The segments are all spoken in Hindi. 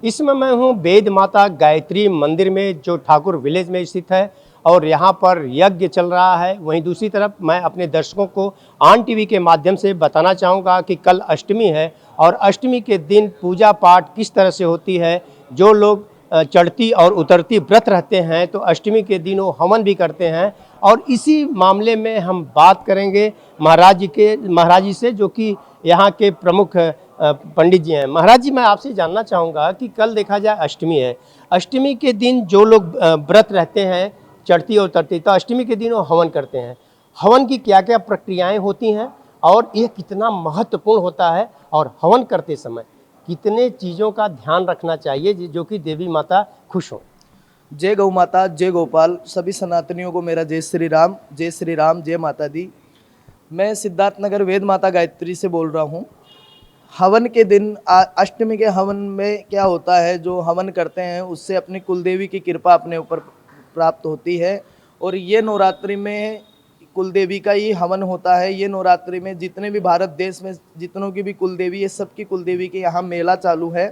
इसमें मैं हूँ वेद माता गायत्री मंदिर में, जो ठाकुर विलेज में स्थित है और यहाँ पर यज्ञ चल रहा है। वहीं दूसरी तरफ मैं अपने दर्शकों को ऑन टीवी के माध्यम से बताना चाहूँगा कि कल अष्टमी है और अष्टमी के दिन पूजा पाठ किस तरह से होती है। जो लोग चढ़ती और उतरती व्रत रहते हैं तो अष्टमी के दिन वो हवन भी करते हैं। और इसी मामले में हम बात करेंगे महाराज जी से, जो कि यहाँ के प्रमुख पंडित जी हैं। महाराज जी, मैं आपसे जानना चाहूँगा कि कल देखा जाए अष्टमी है, अष्टमी के दिन जो लोग व्रत रहते हैं चढ़ती और उतरती, तो अष्टमी के दिन वो हवन करते हैं। हवन की क्या क्या प्रक्रियाएं होती हैं और ये कितना महत्वपूर्ण होता है, और हवन करते समय कितने चीज़ों का ध्यान रखना चाहिए जो कि देवी माता खुश हो। जय गौ माता, जय गोपाल। सभी सनातनियों को मेरा जय श्री राम, जय श्री राम, जय माता दी। मैं सिद्धार्थनगर वेद माता गायत्री से बोल रहा हूँ। हवन के दिन अष्टमी के हवन में क्या होता है, जो हवन करते हैं उससे अपनी कुलदेवी की कृपा अपने ऊपर प्राप्त होती है। और ये नवरात्रि में कुलदेवी का ही हवन होता है। ये नवरात्रि में जितने भी भारत देश में जितनों की भी कुलदेवी है, सबकी कुलदेवी के यहाँ मेला चालू है।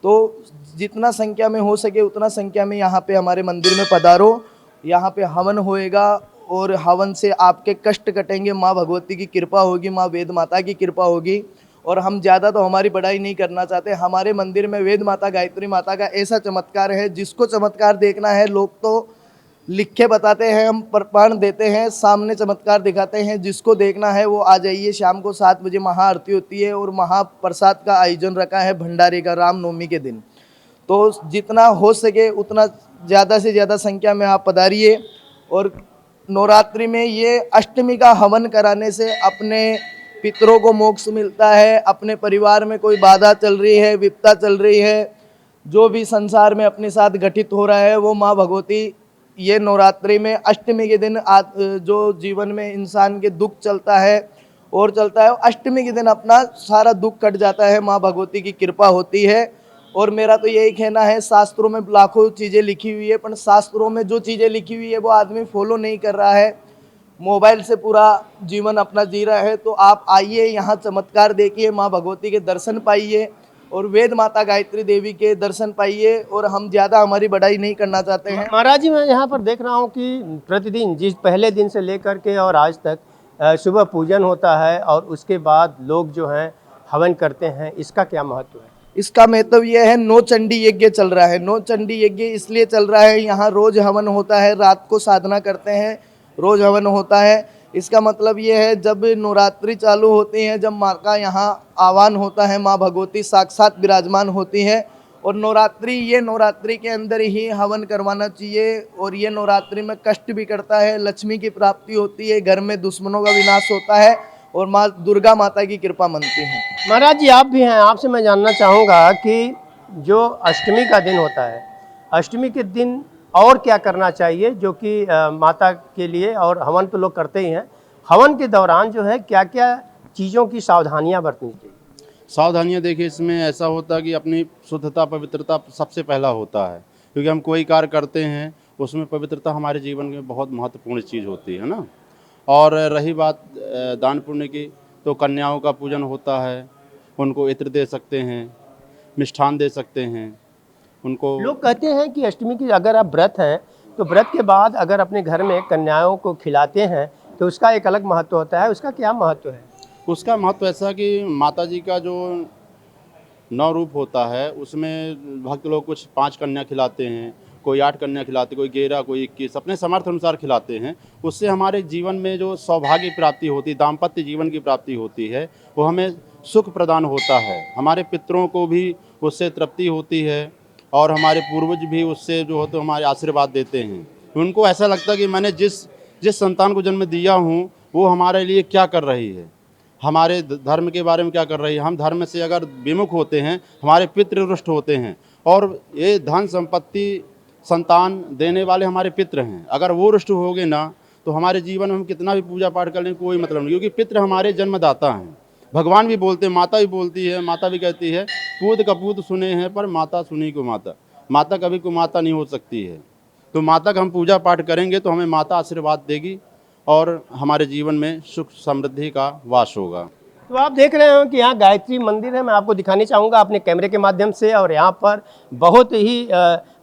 तो जितना संख्या में हो सके उतना संख्या में यहाँ पे हमारे मंदिर में पधारो। यहाँ पे हवन होएगा और हवन से आपके कष्ट कटेंगे। माँ भगवती की कृपा होगी, माँ वेद माता की कृपा होगी। और हम ज़्यादा तो हमारी बड़ाई नहीं करना चाहते। हमारे मंदिर में वेद माता गायत्री माता का ऐसा चमत्कार है, जिसको चमत्कार देखना है लोग तो लिख के बताते हैं, हम प्रमाण देते हैं, सामने चमत्कार दिखाते हैं। जिसको देखना है वो आ जाइए। शाम को 7 बजे महाआरती होती है और महाप्रसाद का आयोजन रखा है भंडारे का, रामनवमी के दिन। तो जितना हो सके उतना ज़्यादा से ज़्यादा संख्या में आप पधारिए। और नवरात्रि में ये अष्टमी का हवन कराने से अपने पितरों को मोक्ष मिलता है। अपने परिवार में कोई बाधा चल रही है, विपदा चल रही है, जो भी संसार में अपने साथ घटित हो रहा है, वो माँ भगवती ये नवरात्रि में अष्टमी के दिन जो जीवन में इंसान के दुख चलता है और चलता है, अष्टमी के दिन अपना सारा दुख कट जाता है। माँ भगवती की कृपा होती है। और मेरा तो यही कहना है, शास्त्रों में लाखों चीज़ें लिखी हुई है, पर शास्त्रों में जो चीज़ें लिखी हुई है वो आदमी फॉलो नहीं कर रहा है, मोबाइल से पूरा जीवन अपना जी रहा है। तो आप आइए, यहाँ चमत्कार देखिए, माँ भगवती के दर्शन पाइए और वेद माता गायत्री देवी के दर्शन पाइए। और हम ज़्यादा हमारी बढ़ाई नहीं करना चाहते हैं। महाराज जी, मैं यहाँ पर देख रहा हूँ कि प्रतिदिन जिस पहले दिन से लेकर के और आज तक सुबह पूजन होता है और उसके बाद लोग जो हैं हवन करते हैं, इसका क्या महत्व है? इसका महत्व यह है, नौ चंडी यज्ञ चल रहा है। नौ चंडी यज्ञ इसलिए चल रहा है, यहाँ रोज हवन होता है, रात को साधना करते हैं, रोज हवन होता है। इसका मतलब ये है, जब नवरात्रि चालू होती है, जब माँ का यहाँ आह्वान होता है, माँ भगवती साक्षात विराजमान होती है। और ये नवरात्रि के अंदर ही हवन करवाना चाहिए। और ये नवरात्रि में कष्ट भी करता है, लक्ष्मी की प्राप्ति होती है, घर में दुश्मनों का विनाश होता है और माँ दुर्गा माता की कृपा मनती है। महाराज जी, आप भी हैं, आपसे मैं जानना चाहूँगा कि जो अष्टमी का दिन होता है, अष्टमी के दिन और क्या करना चाहिए जो कि माता के लिए, और हवन तो लोग करते ही हैं, हवन के दौरान जो है क्या क्या चीज़ों की सावधानियां बरतनी चाहिए? सावधानियाँ देखिए, इसमें ऐसा होता है कि अपनी शुद्धता पवित्रता सबसे पहला होता है, क्योंकि हम कोई कार्य करते हैं उसमें पवित्रता हमारे जीवन में बहुत महत्वपूर्ण चीज़ होती है ना। और रही बात दान पुण्य की, तो कन्याओं का पूजन होता है, उनको इत्र दे सकते हैं, मिष्ठान दे सकते हैं उनको। लोग कहते हैं कि अष्टमी की अगर आप व्रत हैं तो व्रत के बाद अगर अपने घर में कन्याओं को खिलाते हैं तो उसका एक अलग महत्व होता है, उसका क्या महत्व है? उसका महत्व ऐसा कि माता जी का जो 9 रूप होता है उसमें भक्त लोग कुछ 5 कन्या खिलाते हैं, कोई 8 कन्या खिलाते, कोई 11, कोई 21, अपने समर्थ अनुसार खिलाते हैं। उससे हमारे जीवन में जो सौभाग्य की प्राप्ति होती है, दाम्पत्य जीवन की प्राप्ति होती है, वो हमें सुख प्रदान होता है। हमारे पितरों को भी उससे तृप्ति होती है और हमारे पूर्वज भी उससे जो होते हमारे आशीर्वाद देते हैं। उनको ऐसा लगता है कि मैंने जिस संतान को जन्म दिया हूँ वो हमारे लिए क्या कर रही है, हमारे धर्म के बारे में क्या कर रही है। हम धर्म से अगर विमुख होते हैं, हमारे पितृ रुष्ट होते हैं, और ये धन संपत्ति संतान देने वाले हमारे पितृ हैं। अगर वो रुष्ट हो गए ना, तो हमारे जीवन में हम कितना भी पूजा पाठ कर लें कोई मतलब नहीं, क्योंकि पितृ हमारे जन्मदाता हैं। भगवान भी बोलते हैं, माता भी बोलती है, माता भी कहती है, पूत कपूत सुने हैं पर माता सुनी को माता। माता कभी को माता नहीं हो सकती है। तो माता का हम पूजा पाठ करेंगे तो हमें माता आशीर्वाद देगी और हमारे जीवन में सुख समृद्धि का वास होगा। तो आप देख रहे हो कि यहाँ गायत्री मंदिर है। मैं आपको दिखाने चाहूँगा अपने कैमरे के माध्यम से। और यहाँ पर बहुत ही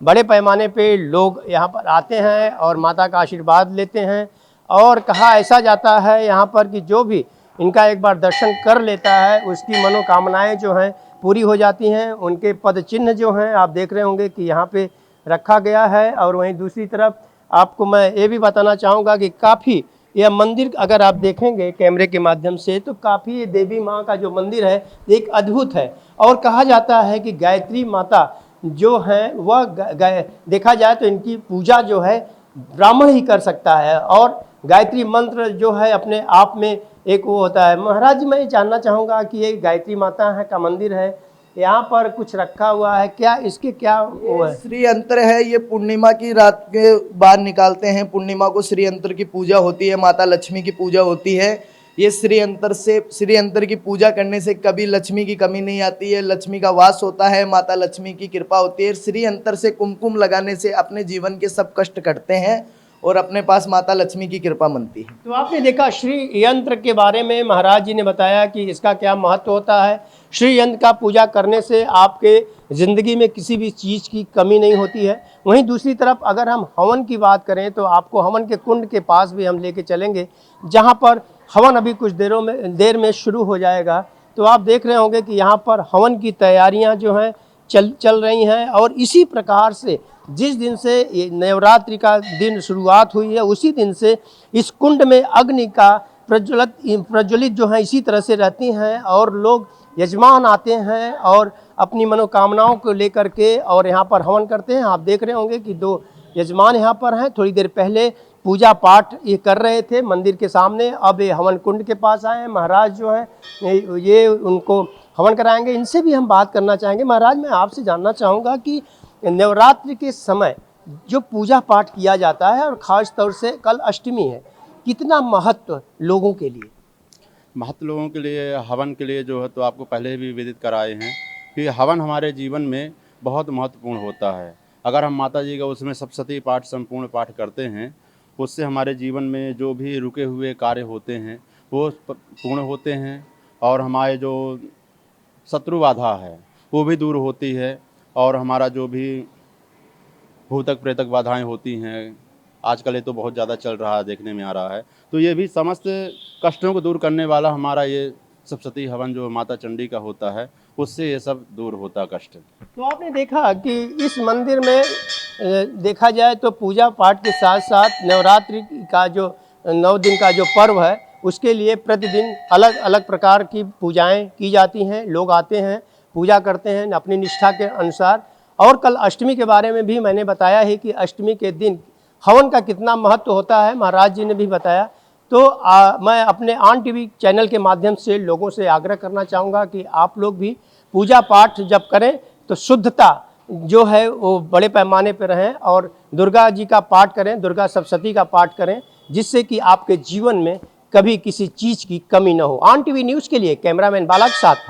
बड़े पैमाने पे लोग यहाँ पर आते हैं और माता का आशीर्वाद लेते हैं। और कहा ऐसा जाता है यहाँ पर कि जो भी इनका एक बार दर्शन कर लेता है उसकी मनोकामनाएं जो हैं पूरी हो जाती हैं। उनके पद चिन्ह जो हैं आप देख रहे होंगे कि यहाँ पे रखा गया है। और वहीं दूसरी तरफ आपको मैं ये भी बताना चाहूँगा कि काफ़ी यह मंदिर अगर आप देखेंगे कैमरे के माध्यम से तो काफ़ी ये देवी माँ का जो मंदिर है एक अद्भुत है। और कहा जाता है कि गायत्री माता जो है वह देखा जाए तो इनकी पूजा जो है ब्राह्मण ही कर सकता है। और गायत्री मंत्र जो है अपने आप में एक वो होता है। महाराज जी, मैं ये जानना चाहूँगा कि ये गायत्री माता है का मंदिर है, यहाँ पर कुछ रखा हुआ है क्या, इसके क्या वो है? श्री यंत्र है। ये पूर्णिमा की रात के बाद निकालते हैं। पूर्णिमा को श्री यंत्र की पूजा होती है, माता लक्ष्मी की पूजा होती है। ये श्री यंत्र की पूजा करने से कभी लक्ष्मी की कमी नहीं आती है, लक्ष्मी का वास होता है, माता लक्ष्मी की कृपा होती है। श्री यंत्र से कुमकुम लगाने से अपने जीवन के सब कष्ट कटते हैं और अपने पास माता लक्ष्मी की कृपा बनती है। तो आपने देखा श्री यंत्र के बारे में महाराज जी ने बताया कि इसका क्या महत्व होता है। श्री यंत्र का पूजा करने से आपके ज़िंदगी में किसी भी चीज़ की कमी नहीं होती है। वहीं दूसरी तरफ अगर हम हवन की बात करें तो आपको हवन के कुंड के पास भी हम लेके चलेंगे, जहाँ पर हवन अभी कुछ देर में शुरू हो जाएगा। तो आप देख रहे होंगे कि यहाँ पर हवन की तैयारियाँ जो हैं चल रही हैं। और इसी प्रकार से जिस दिन से ये नवरात्रि का दिन शुरुआत हुई है उसी दिन से इस कुंड में अग्नि का प्रज्वलित जो है इसी तरह से रहती हैं। और लोग यजमान आते हैं और अपनी मनोकामनाओं को लेकर के और यहाँ पर हवन करते हैं। आप देख रहे होंगे कि 2 यजमान यहाँ पर हैं। थोड़ी देर पहले पूजा पाठ ये कर रहे थे मंदिर के सामने, अब ये हवन कुंड के पास आए हैं। महाराज जो हैं ये उनको हवन कराएंगे। इनसे भी हम बात करना चाहेंगे। महाराज, मैं आपसे जानना चाहूँगा कि नवरात्रि के समय जो पूजा पाठ किया जाता है और ख़ास तौर से कल अष्टमी है, कितना महत्व लोगों के लिए? महत्व लोगों के लिए, हवन के लिए जो है तो आपको पहले भी विदित कराए हैं कि हवन हमारे जीवन में बहुत महत्वपूर्ण होता है। अगर हम माता जी का उसमें सप्तशती पाठ संपूर्ण पाठ करते हैं, उससे हमारे जीवन में जो भी रुके हुए कार्य होते हैं वो पूर्ण होते हैं और हमारे जो शत्रु बाधा है वो भी दूर होती है। और हमारा जो भी भूतक प्रेतक बाधाएं होती हैं, आजकल ये तो बहुत ज़्यादा चल रहा है, देखने में आ रहा है, तो ये भी समस्त कष्टों को दूर करने वाला हमारा ये सप्तशती हवन जो माता चंडी का होता है, उससे ये सब दूर होता कष्ट। तो आपने देखा कि इस मंदिर में देखा जाए तो पूजा पाठ के साथ साथ नवरात्रि का जो 9 दिन का जो पर्व है उसके लिए प्रतिदिन अलग अलग प्रकार की पूजाएं की जाती हैं। लोग आते हैं, पूजा करते हैं अपनी निष्ठा के अनुसार। और कल अष्टमी के बारे में भी मैंने बताया है कि अष्टमी के दिन हवन का कितना महत्व होता है, महाराज जी ने भी बताया। तो मैं अपने ऑन टीवी चैनल के माध्यम से लोगों से आग्रह करना चाहूँगा कि आप लोग भी पूजा पाठ जब करें तो शुद्धता जो है वो बड़े पैमाने पर रहें और दुर्गा जी का पाठ करें, दुर्गा सप्तशती का पाठ करें, जिससे कि आपके जीवन में कभी किसी चीज़ की कमी न हो। ऑन टीवी न्यूज़ के लिए कैमरामैन बाला के साथ हरि।